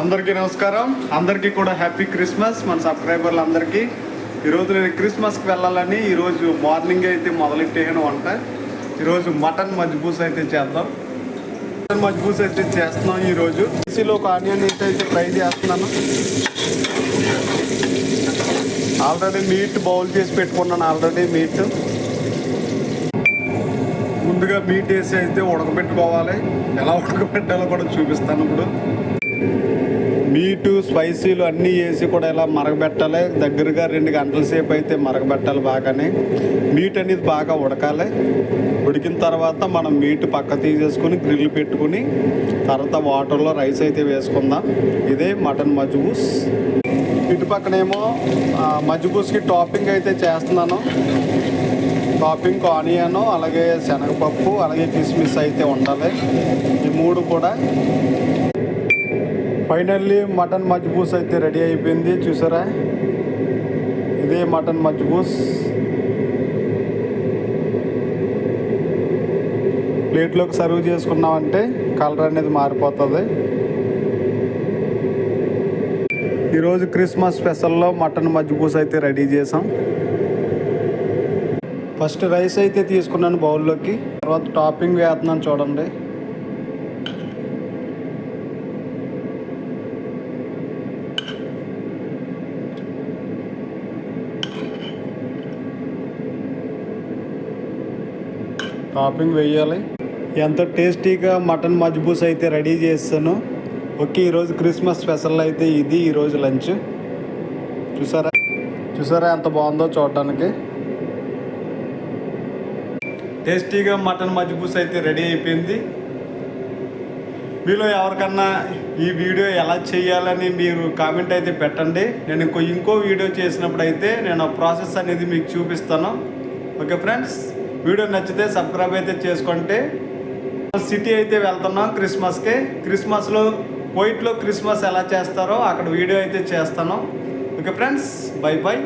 అందరికీ నమస్కారం. అందరికీ కూడా హ్యాపీ క్రిస్మస్. మన సబ్స్క్రైబర్లు అందరికీ ఈరోజు నేను క్రిస్మస్కి వెళ్ళాలని ఈరోజు మార్నింగ్ అయితే మొదలెట్టేయను వంట. ఈరోజు మటన్ మజ్బూస్ అయితే చేద్దాం. మటన్ మజ్బూస్ అయితే చేస్తున్నాం. ఈరోజు మిక్సీలో ఒక ఆనియన్ అయితే ఫ్రై చేస్తున్నాను. ఆల్రెడీ మీట్ బౌల్ చేసి పెట్టుకున్నాను. మీట్ ముందుగా మీట్ వేసి అయితే ఉడకబెట్టుకోవాలి. ఎలా ఉడకబెట్టాలో కూడా చూపిస్తాను. ఇప్పుడు మీటు స్పైసీలు అన్నీ వేసి కూడా ఇలా మరగబెట్టాలి. దగ్గరగా 2 గంటల సేపు అయితే మరగబెట్టాలి. బాగానే మీట్ అనేది బాగా ఉడకాలి. ఉడికిన తర్వాత మనం మీట్ పక్క తీసేసుకుని గ్రిల్ పెట్టుకుని తర్వాత వాటర్లో రైస్ అయితే వేసుకుందాం. ఇదే మటన్ మజ్బూస్. ఇటు పక్కనేమో మజ్బూస్కి టాపింగ్ అయితే చేస్తున్నాను. టాపింగ్ ఆనియన్, అలాగే శనగపప్పు, అలాగే కిస్మిస్ అయితే ఉండాలి. ఈ 3 కూడా. ఫైనల్లీ మటన్ మజ్బూస్ అయితే రెడీ అయిపోయింది. చూసారా, ఇదే మటన్ మజ్బూస్. ప్లేట్లోకి సర్వ్ చేసుకున్నామంటే కలర్ అనేది మారిపోతుంది. ఈరోజు క్రిస్మస్ స్పెషల్లో మటన్ మజ్బూస్ అయితే రెడీ చేసాం. ఫస్ట్ రైస్ అయితే తీసుకున్నాను బౌల్లోకి. తర్వాత టాపింగ్ వేస్తున్నాను చూడండి. టాపింగ్ వేయాలి. ఎంతో టేస్టీగా మటన్ మజ్బూస్ అయితే రెడీ చేస్తాను. ఓకే, ఈరోజు క్రిస్మస్ స్పెషల్ అయితే ఇది ఈరోజు లంచ్. చూసారా ఎంత బాగుందో చూడటానికి. టేస్టీగా మటన్ మజ్బూస్ అయితే రెడీ అయిపోయింది. మీలో ఎవరికన్నా ఈ వీడియో ఎలా చేయాలని మీరు కామెంట్ అయితే పెట్టండి. నేను ఇంకో వీడియో చేసినప్పుడు అయితే నేను ఆ ప్రాసెస్ అనేది మీకు చూపిస్తాను. ఓకే ఫ్రెండ్స్, వీడియో నచ్చితే సబ్స్క్రైబ్ అయితే చేసుకుంటే. సిటీ అయితే వెళ్తున్నాం క్రిస్మస్కి. క్రిస్మస్లో కువైట్లో క్రిస్మస్ ఎలా చేస్తారో అక్కడ వీడియో అయితే చేస్తాను. Okay friends, bye bye.